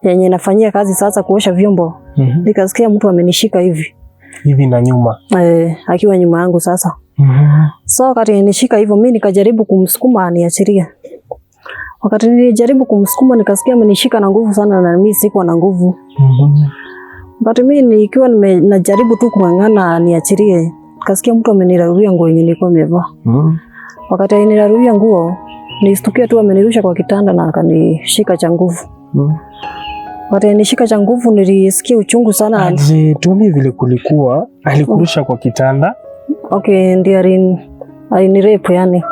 yenye nafanyia kazi sasa kuosha vyombo. Nikasikia mtu amenishika hivi na nyuma. Akiwa nyuma yangu sasa. So wakati nishika hivyo mimi nikajaribu kumsukuma aniachilie. Wakati nilijaribu kumsukuma nikasikia amenishika na nguvu sana na mimi sikuwa na nguvu. Wakati mimi nikiwa najaribu tu kung'ang'ana niachilie, nikasikia mtu amenirarulia nguo yenye nilikuwa nimevaa. Wakati alinirarulia nguo, nilistukia tu amenirusha kwa kitanda na akanishika cha nguvu. Wakati alinishika cha nguvu nilisikia uchungu sana. Tuambie vile kulikuwa, alikurusha kwa kitanda? Okay, ndio alinirepu yani.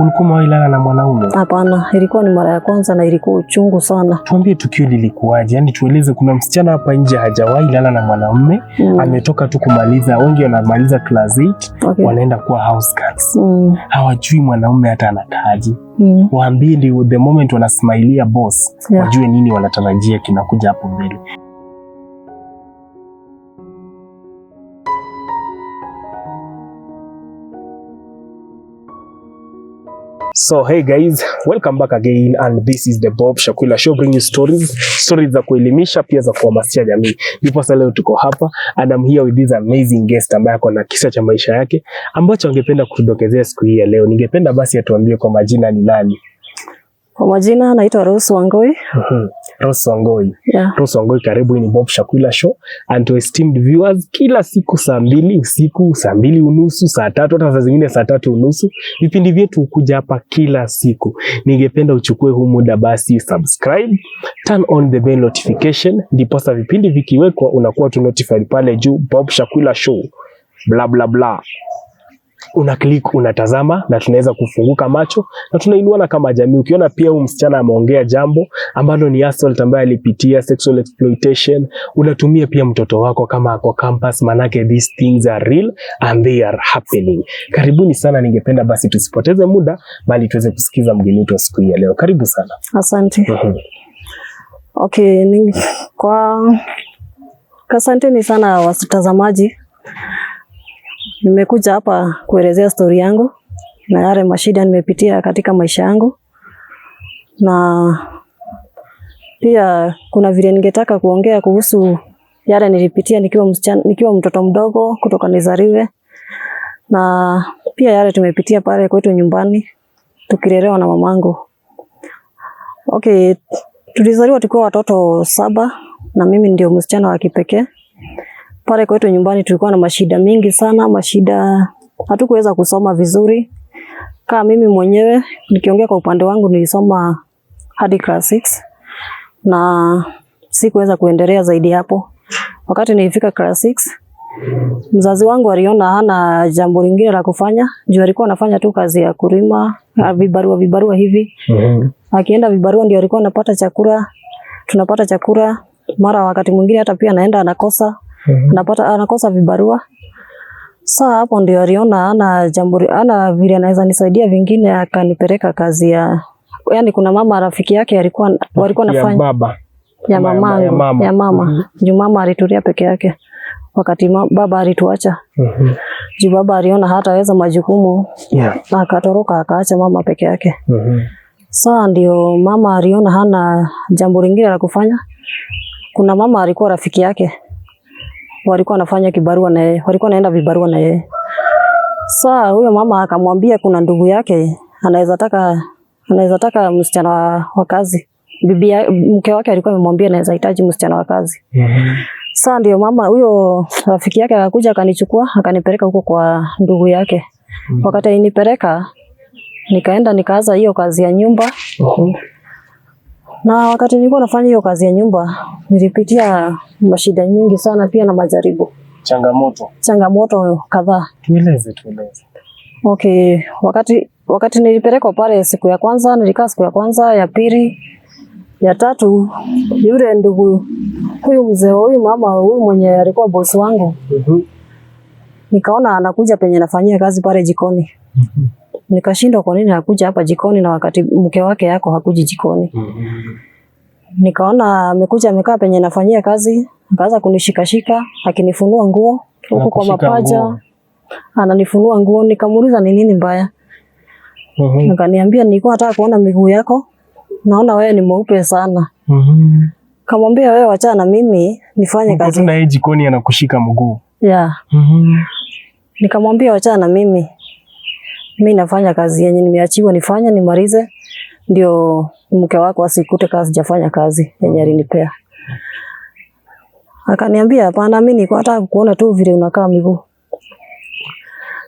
Ulikuwa umewailala na mwanaume? Hapana, ilikuwa ni mara ya kwanza na ilikuwa uchungu sana. Tuambie tukio lilikuwaje? Yaani tueleze, kuna msichana hapa nje hajawahi lala na mwanaume, ametoka tu kumaliza, wengi wanamaliza class 8, wanaenda kuwa house girls. Hawajui mwanaume hata anakaaje. Waambie ndio the moment wanasmailia boss, wajue nini wanatarajia kinakuja hapo mbele. So hey guys, welcome back again and this is the Bob Shakwila Show, bring you stories za kuelimisha pia za kuhamasisha jamii. Ndipo sasa leo tuko hapa and I'm here with this amazing guest ambaye ako na kisa cha maisha yake ambacho angependa kutudokezea siku hii ya leo. Ningependa basi atuambie kwa majina ni nani? Kwa majina naitwa Rose Wangoi. Rose Wangoi. Rose Wangoi, karibu ni Bob Shakwila Show and to esteemed viewers, kila siku saa 2 usiku, saa 2:30, saa 3, hata saa zingine saa 3:30, vipindi vyetu hukuja hapa kila siku. Ningependa uchukue huu muda basi subscribe, turn on the bell notification, ndipo sasa vipindi vikiwekwa unakuwa tu notified pale juu, Bob Shakwila Show bla bla bla. Una click, unatazama na tunaweza kufunguka macho na tunainuana kama jamii. Ukiona pia huyu msichana ameongea jambo ambalo ni assault ambaye alipitia, sexual exploitation, unatumia pia mtoto wako kama ako campus, manake these things are real and they are happening. Karibuni sana, ningependa basi tusipoteze muda bali tuweze kusikiza mgeni wetu siku hii ya leo. Karibu sana. Asante. Okay, asanteni sana watazamaji. Nimekuja hapa kuelezea story yangu na yale mashida nimepitia katika maisha yangu, na pia kuna vile ningetaka kuongea kuhusu yale nilipitia nikiwa mtoto mdogo kutoka nizaliwe, na pia yale tumepitia pale kwetu nyumbani tukilelewa na mamangu. Okay, tulizaliwa tukiwa watoto 7 na mimi ndio msichana wa kipekee. Pale kwetu nyumbani tulikuwa na mashida mingi sana, hatukuweza kusoma vizuri. Kama mimi mwenyewe nikiongea kwa upande wangu, nilisoma hadi class 6 na sikuweza kuendelea zaidi hapo. Wakati nilifika class 6, mzazi wangu aliona hana jambo lingine la kufanya, juu alikuwa anafanya tu kazi ya kulima, vibarua hivi. Akienda vibarua ndio alikuwa anapata chakula, tunapata chakula. Mara wakati mwingine hata pia anaenda anakosa anakosa vibarua. Sasa hapo ndio aliona ana vile anaweza nisaidia vingine, akanipeleka kazi yani kuna mama rafiki yake walikuwa nafanya ya mama. Juu mama alitulia peke yake wakati baba alituacha. Juu baba aliona hataweza majukumu, na akatoroka akaacha mama peke yake. Sasa ndio mama aliona hana jambo lingine la kufanya. Kuna mama alikuwa rafiki yake, walikuwa wanafanya kibarua na yeye, walikuwa naenda vibarua na yeye. Sasa huyo mama akamwambia kuna ndugu yake anaweza taka msichana wa kazi. Mke wake alikuwa amemwambia anaweza hitaji msichana wa kazi. Sasa ndio mama huyo rafiki yake akakuja akanichukua akanipeleka huko kwa ndugu yake. Wakati alinipeleka nikaenda nikaanza hiyo kazi ya nyumba. Na wakati nilikuwa nafanya hiyo kazi ya nyumba nilipitia mashida nyingi sana pia na majaribu. Changamoto kadhaa. Tueleze. Okay, wakati nilipelekwa pale siku ya kwanza, nilikaa siku ya kwanza, ya pili, ya tatu, yule ndugu huyu mzee huyu mama huyu mwenye alikuwa boss wangu. Nikaona anakuja penye nafanyia kazi pale jikoni. Nikashindwa kwa nini hakuja hapa jikoni na wakati mke wake yako hakuji jikoni. Nikaona amekuja amekaa penye nafanyia kazi, akaanza kunishikashika, akinifunua nguo huko kwa mapaja. Ananifunua nguo, nikamuuliza ni nini mbaya. Akaniambia nilikuwa nataka kuona miguu yako. Naona wewe ni mweupe sana. Kamwambia wewe wacha na mimi nifanye kazi. Tuna yeye jikoni anakushika mguu. Yeah. Nikamwambia wacha na mimi nafanya kazi yenye nimeachiwa nifanye nimalize, ndio mke wako asikute kazi sijafanya kazi yenye alinipea. Akaniambia hapana, mimi niko nataka kuona tu vile unakaa miguu.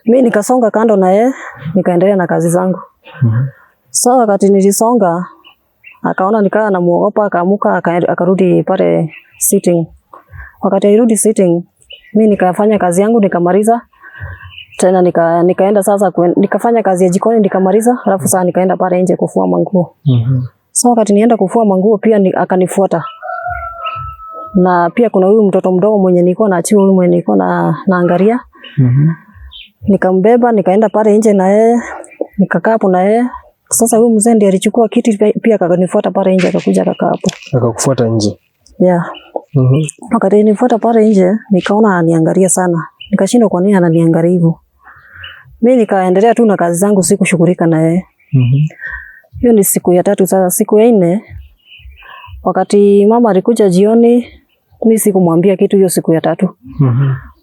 Mimi nikasonga kando na yeye, nikaendelea na kazi zangu. So wakati nilisonga, akaona nikaa namuogopa, akaamuka akarudi pale sitting. Wakati alirudi sitting, mimi nikafanya kazi yangu nikamaliza. Tena nikaenda sasa nikafanya kazi ya jikoni nikamaliza, alafu sasa nikaenda pale nje kufua manguo. So wakati nienda kufua manguo pia akanifuata. Na pia kuna huyu mtoto mdogo mwenye nilikuwa naachiwa, huyu mwenye nilikuwa naangalia. Nikambeba nikaenda pale nje na yeye, nikakaa hapo na yeye. Sasa huyu mzee ndiye alichukua kiti pia akanifuata pale nje, akakuja akakaa hapo. Akakufuata nje. Yeah. Wakati nifuata pale nje nikaona ananiangalia sana. Nikashindwa kwa nini ananiangalia hivyo. Mimi nikaendelea tu na kazi zangu, sikushughulika na yeye. Hiyo ni siku ya 3 sasa. Siku ya 4 wakati mama alikuja jioni, mimi sikumwambia kitu hiyo siku ya 3.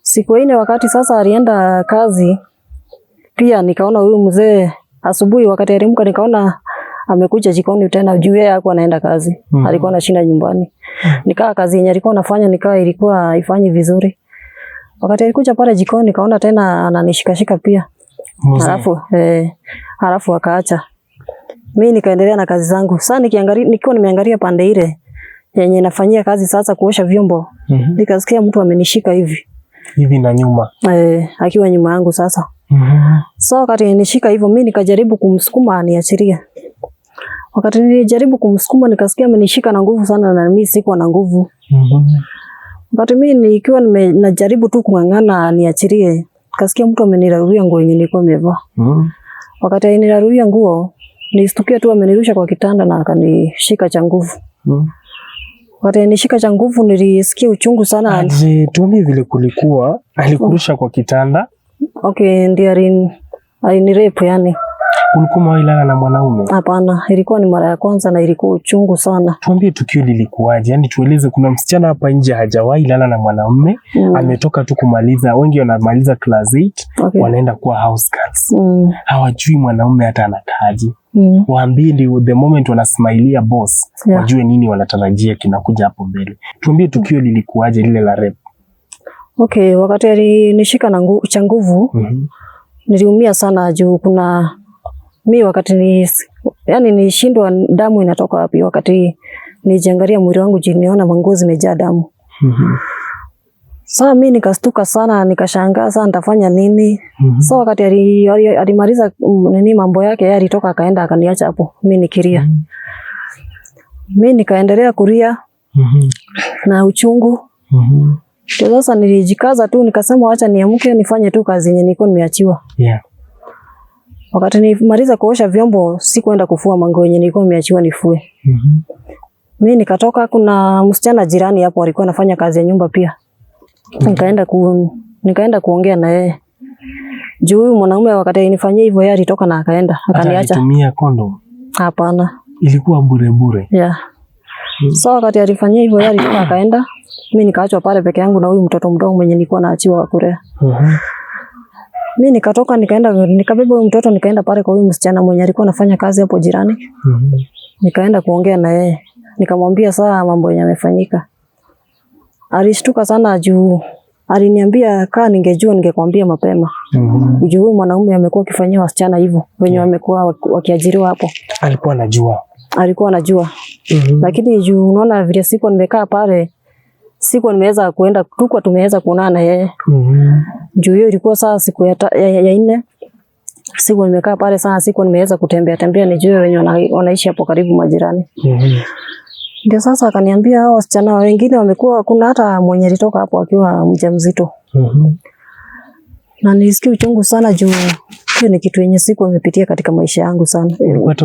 Siku ya 4 wakati sasa alienda kazi, pia nikaona huyu mzee asubuhi wakati aliamka nikaona amekuja jikoni tena juu yeye hakuwa anaenda kazi. Alikuwa anashinda nyumbani. Nikaa kazi yenye alikuwa anafanya ilikuwa haifanyi vizuri. Wakati alikuja pale jikoni nikaona tena ananishikashika pia. Halafu akaacha. Mimi nikaendelea na kazi zangu. Sasa nikiwa nimeangalia pande ile yenye nafanyia kazi sasa kuosha vyombo. Nikasikia mtu amenishika hivi na nyuma. Akiwa nyuma yangu sasa. So wakati nishika hivyo mimi nikajaribu kumsukuma aniachilie. Wakati nilijaribu kumsukuma nikasikia amenishika na nguvu sana na mimi sikuwa na nguvu. Wakati mimi nikiwa najaribu tu kung'ang'ana aniachilie, nikasikia mtu amenirarulia nguo yenye nilikuwa nimevaa. Wakati alinirarulia nguo, nilistukia tu amenirusha kwa kitanda na akanishika cha nguvu. Wakati alinishika cha nguvu nilisikia uchungu sana. Aje, tuambie vile kulikuwa, alikurusha kwa kitanda? Okay, ndiye alinirepu yani. Ulikuwa umelala na mwanaume? Hapana, ilikuwa ni mara ya kwanza na ilikuwa uchungu sana. Tuambie tukio lilikuwaje? Yaani tueleze, kuna msichana hapa nje hajawahi lala na mwanaume, ametoka tu kumaliza, wengi wanamaliza class 8, wanaenda kuwa house girls. Hawajui mwanaume hata anakaaje. Waambie ndio the moment wanasmailia boss, wajue nini wanatarajia kinakuja hapo mbele. Tuambie tukio lilikuwaje lile la rape. Okay, wakati alinishika na nguvu, niliumia sana juu kuna mimi wakati nishindwa damu inatoka wapi, wakati nijiangalia mwili wangu niona manguo zimejaa damu. Sasa mimi nikastuka sana, nikashangaa sana nitafanya nini. Sasa wakati alimaliza mambo yake, yeye alitoka akaenda akaniacha hapo mimi nikilia. Mimi nikaendelea kulia na uchungu. Sasa nilijikaza tu nikasema acha niamke nifanye tu kazi yenye nilikuwa nimeachiwa. Wakati nilimaliza kuosha vyombo, sikuenda kufua manguo yenye nilikuwa nimeachiwa nifue. Mimi nikatoka, kuna msichana jirani hapo alikuwa anafanya kazi ya nyumba pia. Nikaenda kuongea na yeye. Juu huyu mwanaume wakati alinifanyia hivyo yeye alitoka na akaenda, akaniacha. Alitumia condom? Hapana. Ilikuwa bure? Yeah. So wakati alifanyia hivyo yeye alitoka akaenda, mimi nikaachwa pale peke yangu na huyu mtoto mdogo mwenye nilikuwa naachiwa kulea. Mimi nikatoka nikabeba huyu mtoto nikaenda pale kwa huyu msichana mwenye alikuwa anafanya kazi hapo jirani. Nikaenda kuongea na yeye. Nikamwambia saa mambo yenye yamefanyika. Alishtuka sana juu aliniambia kaa ningejua ningekwambia mapema. Juu huyu mwanaume amekuwa akifanyia wasichana hivyo wenye wamekuwa wakiajiriwa hapo. Alikuwa anajua? Alikuwa anajua. Lakini juu unaona vile siku nimekaa pale, siku nimeweza kuenda tukwa tumeweza kuonana na yeye. Juu hiyo ilikuwa saa siku ya 4. Siku nimekaa pale sana, siku nimeweza kutembea nijue wenye wanaishi hapo karibu majirani. Ndio sasa akaniambia hao wasichana wengine wamekuwa, kuna hata mwenye alitoka hapo akiwa mjamzito. Na nilisikia uchungu sana juu hiyo ni kitu yenye siku nimepitia katika maisha yangu sana.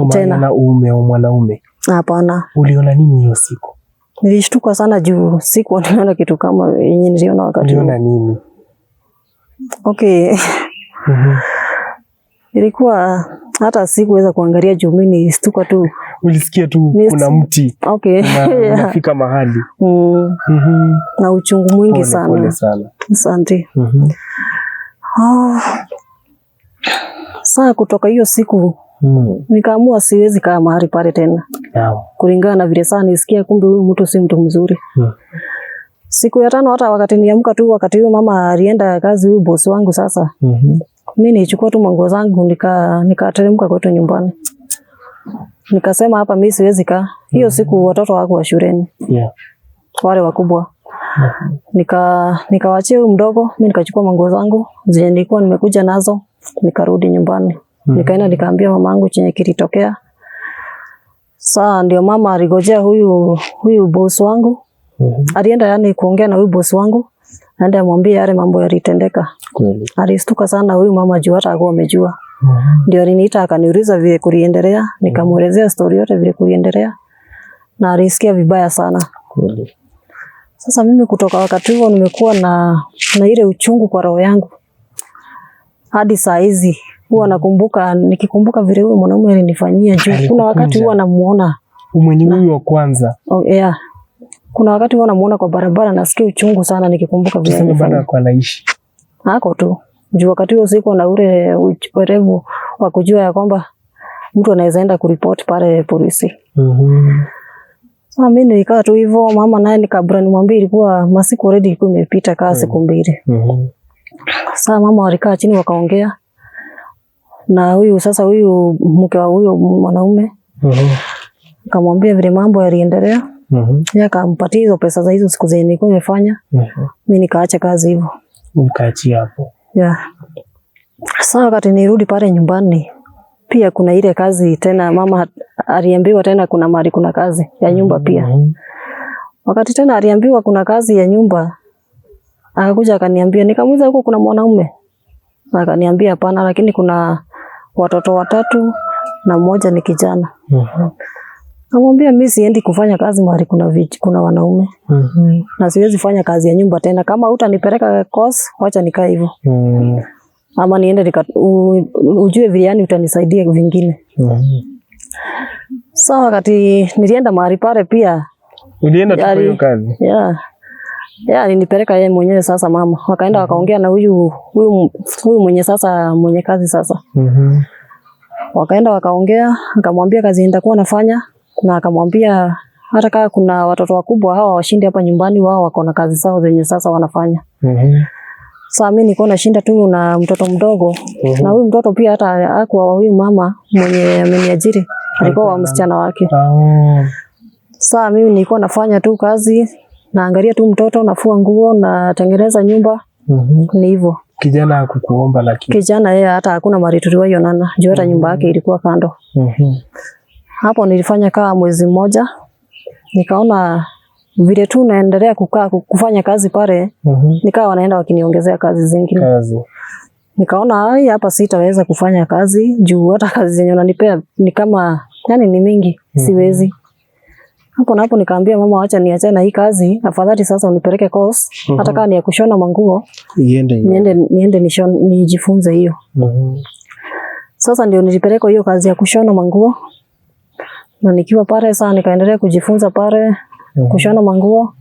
Tena na uume au mwanaume? Hapana. Uliona nini hiyo siku? Nilishtuka sana juu siku niliona kitu kama yenye niliona wakati. Uliona nini? Okay. Ilikuwa hata sikuweza kuangalia juu mimi nilistuka tu. ulisikia tu kuna mti. Okay. Unafika mahali. Na uchungu mwingi sana. Pole sana. Asante. Saa kutoka hiyo siku nikaamua siwezi kaa mahali pale tena. Kulingana na vile sana nisikia kumbe huyu mtu si mtu mzuri. Siku ya 5 hata wakati niamka tu, wakati huyo mama alienda kazi, huyu boss wangu sasa. Mimi nilichukua tu manguo zangu nikateremka kwetu nyumbani. Nikasema hapa mimi siwezi kaa. Hiyo siku watoto wako wa shuleni. Wale wakubwa. Nikawaachia huyu mdogo, mimi nikachukua manguo zangu zenye nilikuwa nimekuja nazo, nikarudi nyumbani. Nikaenda nikaambia mamangu chenye kilitokea. Saa ndio mama aligojea huyu boss wangu. Alienda yani kuongea na huyu boss wangu. Aende amwambie yale mambo yalitendeka. Kweli. Alistuka sana huyu mama juu hata hakuwa amejua. Ndio aliniita akaniuliza vile kuliendelea, nikamuelezea story yote vile kuliendelea. Na alisikia vibaya sana. Kweli. Sasa mimi kutoka wakati huo nimekuwa na ile uchungu kwa roho yangu. Hadi saa hizi huwa nakumbuka, nikikumbuka vile huyo mwanaume alinifanyia juu. Kuna wakati huwa namuona huyu wa kwanza. Kuna wakati huwa namuona kwa barabara, nasikia uchungu sana nikikumbuka vile. Tuseme bado kwa anaishi. Hako tu. Juu wakati huo siko na ule uwerevu wa kujua ya kwamba mtu anaweza enda kuripoti pale polisi. Mimi nilikaa tu hivyo, mama naye nikabura nimwambie ilikuwa masiku already ilikuwa imepita kaa siku 2. Sasa mama walikaa chini wakaongea. Na huyu mke wa huyo mwanaume. Akamwambia vile mambo yaliendelea. Yeye akampatia hizo pesa za hizo siku zenye nilikuwa nimefanya. Mimi nikaacha kazi hivyo. Ukaachia hapo. Sasa wakati nirudi pale nyumbani, pia kuna ile kazi tena mama aliambiwa tena kuna mahali kuna kazi ya nyumba pia. Wakati tena aliambiwa kuna kazi ya nyumba, akakuja akaniambia, nikamuuliza huko kuna mwanaume? Akaniambia hapana, lakini kuna watoto 3 na mmoja ni kijana. Namwambia mimi siendi kufanya kazi mahali kuna wanaume. Na siwezi fanya kazi ya nyumba tena. Kama utanipeleka course, wacha nikae hivyo. Ama niende ujue vile yani utanisaidia vingine. Sawa, wakati nilienda mahali pale pia. Ulienda tu kwa hiyo kazi? Alinipeleka yeye mwenyewe sasa mama. Wakaenda wakaongea na huyu mwenye sasa mwenye kazi sasa. Wakaenda wakaongea, akamwambia kazi nitakuwa nafanya, na akamwambia hata kama kuna watoto wakubwa hawa washindi hapa nyumbani, wao wako na kazi zao zenye sasa wanafanya. Sasa mimi niko nashinda tu na mtoto mdogo. Na huyu mtoto pia hata hakuwa huyu mama mwenye ameniajiri, alikuwa wa msichana wake. Sasa mimi nilikuwa nafanya tu kazi, naangalia tu mtoto, nafua nguo, natengeneza nyumba. Ni hivyo. Kijana hakukuomba lakini. Kijana yeye hata hakuna mali tuliwaionana, juu hata nyumba yake ilikuwa kando. Hapo nilifanya kama mwezi mmoja. Nikaona vile tu naendelea kufanya kazi pale, nikawa wanaenda wakiniongezea kazi zingine. Nikaona hapa sitaweza kufanya kazi, juu hata kazi zenye wananipea ni kama yani ni mingi, siwezi. Hapo nikaambia mama acha niachane na hii kazi, afadhali sasa unipeleke course, hata kama ni ya kushona manguo, niende nijifunze hiyo. Sasa ndio nilipeleka hiyo kazi ya kushona manguo. Na nikiwa pale sasa nikaendelea kujifunza pale kushona manguo.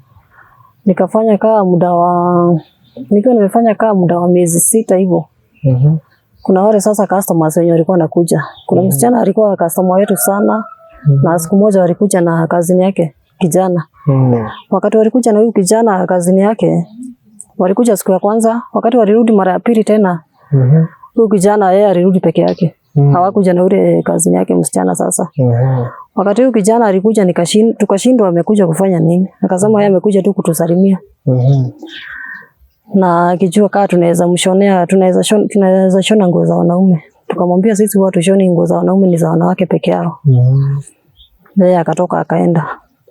Nikafanya kama nimefanya kama muda wa miezi 6 hivyo. Kuna wale sasa customers wenye walikuwa nakuja. Kuna msichana alikuwa customer wetu sana. Na siku moja walikuja na kazini yake kijana. Wakati walikuja na huyu kijana kazini yake, walikuja siku ya kwanza, wakati walirudi mara ya pili tena. Huyu kijana yeye alirudi peke yake. Hawakuja na ule kazini yake msichana sasa. Wakati huyu kijana alikuja tukashindwa amekuja kufanya nini. Akasema yeye amekuja tu kutusalimia. Na akijua kama tunaweza mshonea, tunaweza shona nguo za wanaume. Tukamwambia sisi huwa tushoni nguo za wanaume, ni za wanawake peke yao. Yeye akatoka akaenda.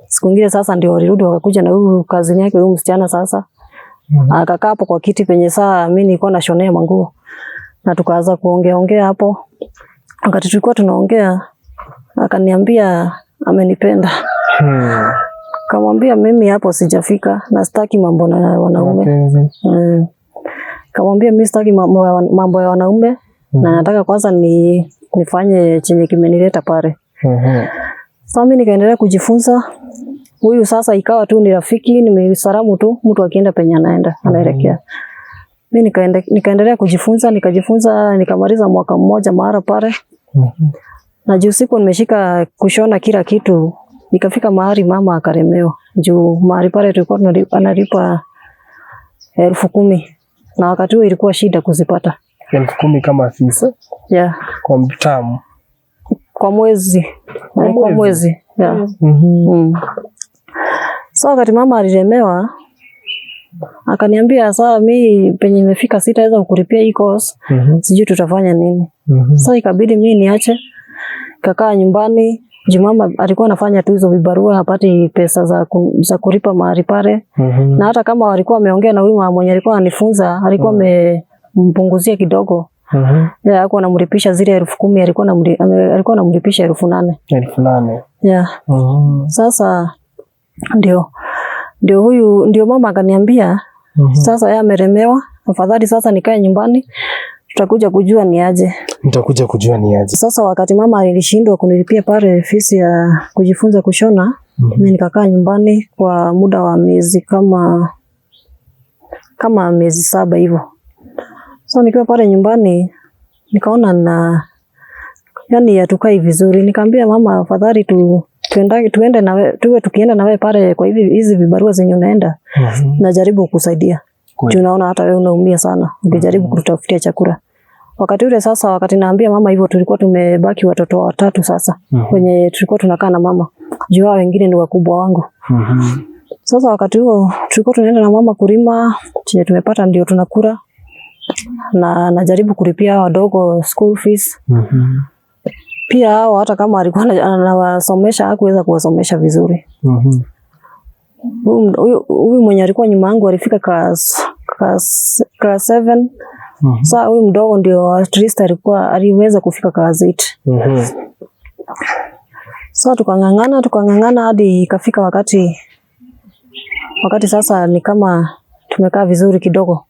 Siku nyingine sasa ndio walirudi wakakuja na huyu kazini yake huyu msichana sasa. Akakaa hapo kwa kiti penye saa mimi nilikuwa nashonea manguo. Na tukaanza kuongea hapo. Wakati tulikuwa tunaongea, akaniambia amenipenda. Kamwambia mimi hapo sijafika, na sitaki mambo na wanaume. Kamwambia mimi sitaki mambo ya wanaume, na nataka kwanza nifanye chenye kimenileta pale. Sasa mimi nikaendelea kujifunza. Huyu sasa ikawa tu ni rafiki, nimesalamu tu mtu akienda penye anaelekea. Mimi nikaendelea kujifunza, nikamaliza mwaka mmoja mahali pale. Na juu siku nimeshika kushona kila kitu, nikafika mahali mama akaremewa. Juu mahali pale tulikuwa analipa 10,000 na wakati huo ilikuwa shida kuzipata. 10,000 kama afisa? Yeah. Kwa mtamu? Kwa mwezi. Kwa mwezi. Yeah. So wakati mama aliremewa, akaniambia sasa mimi penye nimefika sitaweza kukulipia hii course. Sijui tutafanya nini. Sasa ikabidi mimi niache. Kakaa nyumbani. Juu mama alikuwa anafanya tu hizo vibarua, hapati pesa za kulipa mahali pale. Na hata kama walikuwa wameongea na huyu mama mwenye alikuwa anifunza, alikuwa amempunguzia kidogo. Yeah, alikuwa anamlipisha zile 10,000, alikuwa anamlipisha 8,000. 8,000. Yeah. Sasa ndio mama akaniambia sasa yeye ameremewa, afadhali sasa nikae nyumbani, tutakuja kujua ni aje. Nitakuja kujua ni aje. Sasa wakati mama alishindwa kunilipia pale fisi ya kujifunza kushona, mimi nikakaa nyumbani kwa muda wa miezi kama miezi 7 hivyo. So nikiwa pale nyumbani nikaona yani hatukai vizuri. Nikamwambia mama afadhali tuende na wewe, tukienda na wewe pale kwa hizi vibarua zenye unaenda. Najaribu kusaidia. Juu naona hata wewe unaumia sana ukijaribu kutafutia chakula. Wakati ule sasa, wakati naambia mama hivyo, tulikuwa tumebaki watoto 3 sasa. Kwenye tulikuwa tunakaa na mama. Juu wao wengine ni wakubwa wangu. Sasa wakati huo tulikuwa tunaenda na mama kulima, chenye tumepata ndio tunakula. Na najaribu kulipia wadogo school fees. Pia hao hata kama alikuwa anawasomesha hakuweza kuwasomesha vizuri. Huyu mwenye alikuwa nyuma yangu alifika class 7. Sasa huyu mdogo ndio at least aliweza kufika class 8. Sasa tukangangana hadi ikafika wakati sasa ni kama tumekaa vizuri kidogo.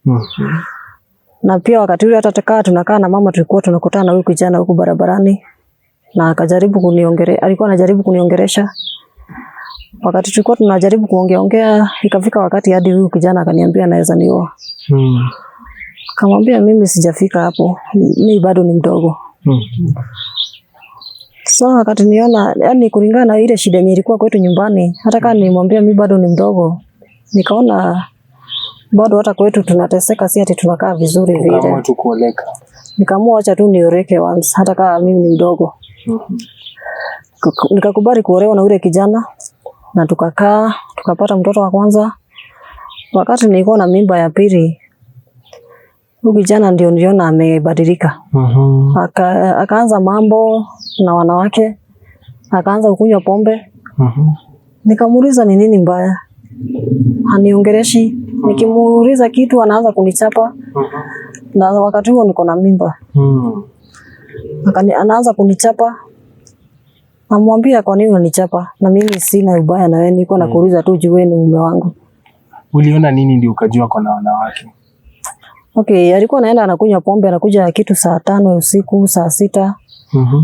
Na pia wakati ule hata tunakaa na mama tulikuwa tunakutana huyu kijana huko barabarani. Na alikuwa anajaribu kuniongelesha. Wakati tulikuwa tunajaribu kuongea, ikafika wakati hadi huyu kijana akaniambia anaweza nioa. Kamwambia mimi sijafika hapo. Mimi bado ni mdogo. So wakati niona yani kulingana na ile shida yenye ilikuwa kwetu nyumbani, hata kama nimwambia mimi bado ni mdogo, nikaona bado hata kwetu tunateseka, si ati tunakaa vizuri vile. Nikaamua tu kuoleka. Nikaamua acha tu nioreke once hata kama mimi ni mdogo. Nikakubali kuolewa na yule kijana na tukapata mtoto wa kwanza. Wakati nilikuwa na mimba ya pili, huyu kijana ndio niliona amebadilika. Akaanza mambo na wanawake, akaanza kunywa pombe. Nikamuuliza ni nini mbaya? Aniongeleshi. Nikimuuliza kitu anaanza kunichapa. Na wakati huo niko na mimba. Anaanza kunichapa. Namwambia kwa nini unanichapa? Na mimi sina ubaya na wewe, niko nakuuliza tu juu wewe ni mume wangu. Uliona nini ndio ukajua kuna wanawake? Okay, alikuwa anaenda anakunywa pombe, anakuja kitu saa 5 usiku, saa 6.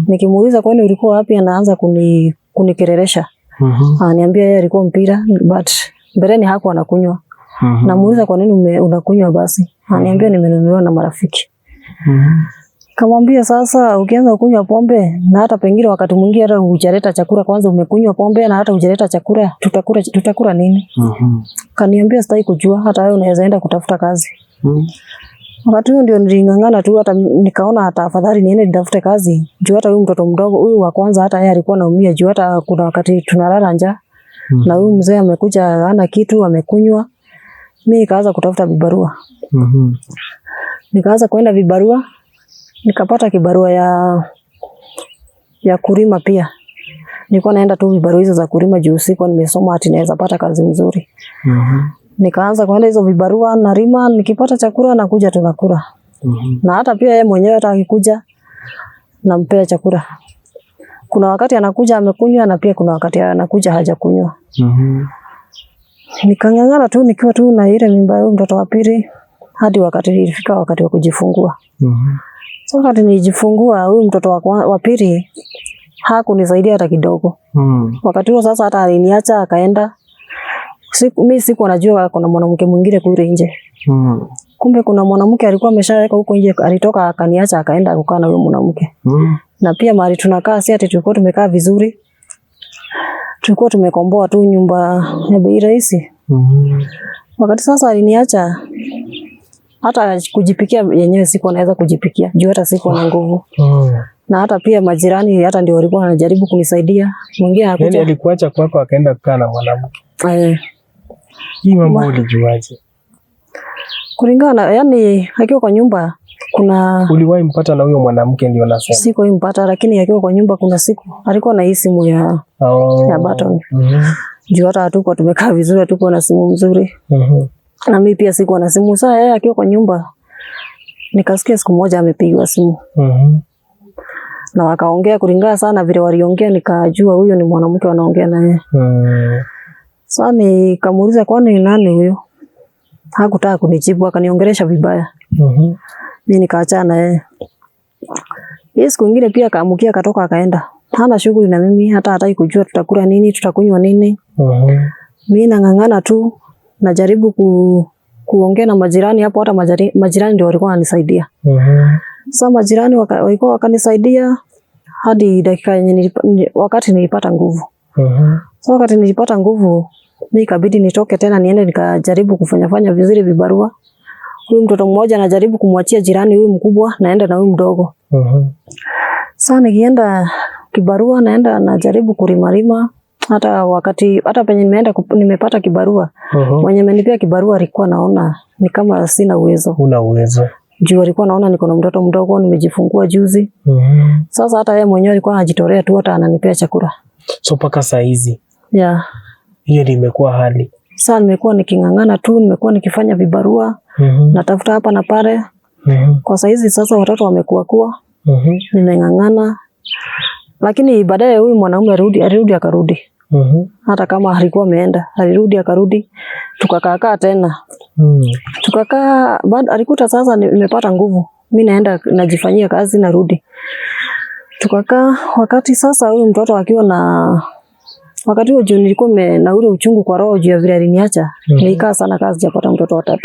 Nikimuuliza kwani ulikuwa wapi, anaanza kunikerelesha. Ananiambia yeye alikuwa mpira, but mbeleni hakuwa anakunywa. Namuuliza kwa nini unakunywa basi? Ananiambia nimenunuliwa na marafiki. Kamwambia sasa ukianza kunywa pombe na hata pengine wakati mwingine hata hujaleta chakula, kwanza umekunywa pombe na hata hujaleta chakula, tutakula nini? Kaniambia sitaki kujua, hata wewe unaweza enda kutafuta kazi. Wakati huo ndio nilingangana tu, hata nikaona hata afadhali niende nitafute kazi. Juu hata huyu mtoto mdogo huyu wa kwanza hata yeye alikuwa anaumia, juu hata kuna wakati tunalala njaa. Na huyu mzee amekuja hana kitu, amekunywa. Mimi nikaanza kutafuta vibarua. Nikaanza kwenda vibarua. Nikapata kibarua ya kulima pia. Nilikuwa naenda tu vibarua hizo za kulima juu sikuwa nimesoma ati naweza pata kazi nzuri. Nikaanza kwenda hizo vibarua, nalima, nikipata chakula nakuja tunakula. Na hata pia yeye mwenyewe hata akikuja nampea chakula. Kuna wakati anakuja amekunywa na pia kuna wakati anakuja hajakunywa. Nikangangana tu nikiwa tu na ile mimba ya mtoto wa pili hadi wakati ilifika wakati wa kujifungua. So wakati nilijifungua huyu mtoto wa pili hakunisaidia hata kidogo. Wakati huo sasa hata aliniacha akaenda. Mimi siku najua kuna mwanamke mwingine kule nje. Kumbe kuna mwanamke alikuwa ameshaweka huko nje, alitoka akaniacha akaenda kukaa na huyo mwanamke. Na pia mahali tunakaa si ati tulikuwa tumekaa vizuri. Tulikuwa tumekomboa tu nyumba ya bei rahisi. Wakati sasa aliniacha, hata kujipikia yenyewe sikuwa naweza kujipikia. Juu hata sikuwa na nguvu. Na hata pia majirani hata ndio walikuwa wanajaribu kunisaidia. Mwingine hakuja. Yaani alikuacha kwako akaenda kukaa na mwanamke. Hii mambo ulijuaje? Kulingana yani akiwa kwa nyumba kuna uliwahi mpata na huyo mwanamke ndio nasema. Siko mpata lakini akiwa kwa nyumba kuna siku alikuwa na hii simu ya button. Juu hata hatuko tumekaa vizuri, hatuko na simu mzuri. Na mimi pia siko na simu. Sasa yeye akiwa kwa nyumba nikasikia siku moja amepigwa simu. Na wakaongea kulingana sana vile waliongea, nikajua huyo ni mwanamke wanaongea naye. Sasa nikamuuliza kwani nani huyo? Hakutaka kunijibu, akaniongelesha vibaya. Mimi nikaachana naye. Siku nyingine pia kaamukia akatoka akaenda. Hana shughuli na mimi, hata hataki kujua tutakula nini, tutakunywa nini. Mimi nang'ang'ana tu, najaribu kuongea na majirani hapo, hata majirani ndio walikuwa wananisaidia. Sasa majirani walikuwa wakanisaidia hadi dakika yenye wakati nilipata nguvu. Sasa wakati nilipata nguvu, mimi ikabidi nitoke tena niende nikajaribu kufanya vizuri vibarua. Huyu mtoto mmoja anajaribu kumwachia jirani huyu mkubwa, naenda na huyu mdogo. Sasa nikienda kibarua naenda najaribu kulimalima, hata penye nimepata kibarua. Mwenye amenipea kibarua alikuwa naona ni kama sina uwezo. Una uwezo. Juu alikuwa naona niko na mtoto mdogo, nimejifungua juzi. Sasa hata yeye mwenyewe alikuwa anajitolea tu, hata ananipea chakula. So paka saa hizi. Hiyo ndio imekuwa hali. Sasa nimekuwa niking'ang'ana tu, nimekuwa nikifanya vibarua. Natafuta hapa na pale. Kwa saa hizi sasa watoto wamekuwa. Nimeng'ang'ana. Lakini baadaye huyu mwanaume alirudi akarudi. Hata kama alikuwa ameenda, alirudi akarudi. Tukakaa tena. Tukakaa, alikuta sasa nimepata nguvu. Mimi naenda najifanyia kazi narudi. Tukakaa wakati sasa huyu mtoto akiwa na wakati huo nilikuwa na ule uchungu kwa roho juu ya vile aliniacha. Nilikaa sana kazi sijapata mtoto wa 3.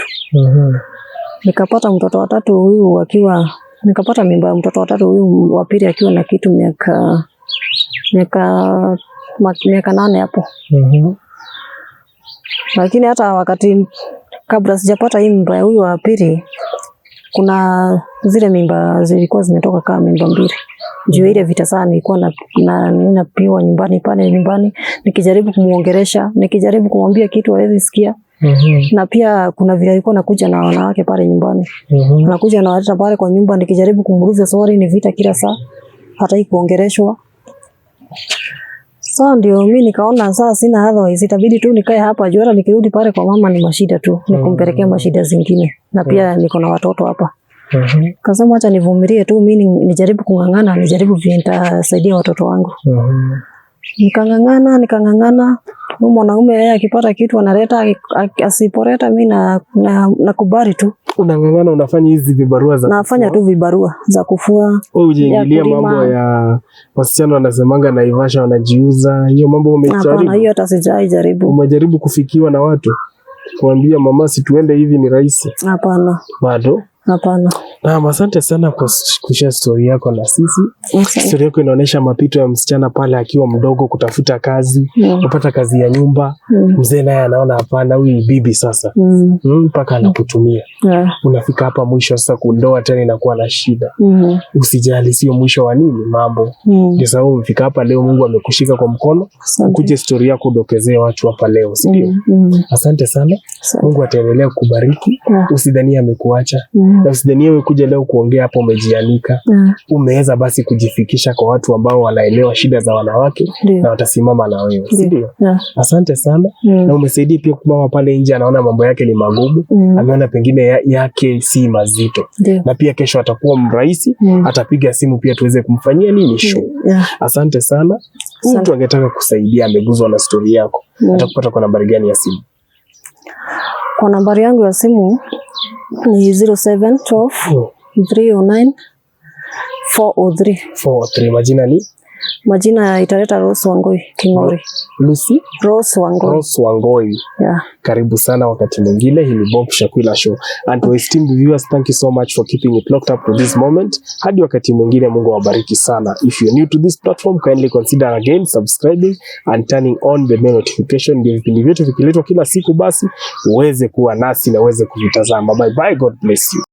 Nikapata mtoto wa 3 huyu nikapata mimba ya mtoto wa 3 huyu wa pili akiwa na kitu miaka 8 hapo. Lakini hata wakati kabla sijapata hii mimba ya huyu wa pili, kuna zile mimba zilikuwa zimetoka kama mimba 2. Juu ile vita sana nilikuwa ninapiwa nyumbani, nikijaribu kumuongelesha, nikijaribu kumwambia kitu hawezi sikia. Na pia kuna vile alikuwa nakuja na wanawake pale nyumbani. Nakuja na watu pale kwa nyumba, nikijaribu kumuuliza swali ni vita kila saa, hataki kuongeleshwa. Sasa ndio mimi nikaona sasa sina otherwise, itabidi tu nikae hapa juu, hata nikirudi pale kwa mama ni mashida tu, nikumpelekea mashida zingine. Na pia niko na watoto hapa. Kasema acha nivumilie tu, mimi nijaribu kung'ang'ana, nijaribu vile nitasaidia watoto wangu. Nikang'ang'ana. Huyu mwanaume yeye akipata kitu analeta, asipoleta mimi nakubali tu. Unang'ang'ana, unafanya hizi vibarua za nafanya tu vibarua za kufua. Wewe ujiingilia mambo ya wasichana wanasemanga Naivasha wanajiuza. Hiyo mambo umejaribu? Hapana, hiyo hata sijajaribu. Umejaribu kufikiwa na watu? Kuambia mama si tuende hivi ni rahisi? Hapana. Bado? Hapana. Asante sana kwa kushare story yako na sisi. Story yako inaonyesha mapito ya msichana pale akiwa mdogo kutafuta kazi, kupata kazi ya nyumba. Mzee naye anaona hapana, huyu ni bibi sasa. Mpaka anakutumia. Unafika hapa mwisho sasa kundoa tena inakuwa na shida. Usijali, sio mwisho wa nini mambo. Ndio sababu umefika hapa leo, Mungu amekushika kwa mkono. Ukuje story yako udokezee watu hapa leo, si ndio? Asante sana. Mungu ataendelea kukubariki. Usidhania amekuacha. Na usidhanie wewe kuja leo kuongea hapo umejianika. Umeweza basi kujifikisha kwa watu ambao wanaelewa shida za wanawake na watasimama na wewe, si ndio? Asante sana. Na umesaidia pia mama pale nje anaona mambo yake ni magumu. Ameona pengine yake si mazito. Na pia kesho atakuwa mrahisi, atapiga simu pia tuweze kumfanyia nini show. Asante sana. Mtu angetaka kusaidia ameguzwa na story yako, atakupata kwa nambari gani ya simu? Kwa nambari yangu ya simu ni 0712 309 403. 403. Majina ni Majina italeta Rose Wangoi King'ori. Lucy Rose Wangoi. Rose Wangoi. Yeah. Karibu sana wakati mwingine. Hii ni Bob Shakwila Show. And to esteemed viewers, thank you so much for keeping it locked up to this moment. Hadi wakati mwingine, Mungu awabariki sana. If you're new to this platform, kindly consider again subscribing and turning on the bell notification. Ndio vipindi vyetu vikiletwa kila siku basi uweze kuwa nasi na uweze kuvitazama. Bye bye, God bless you.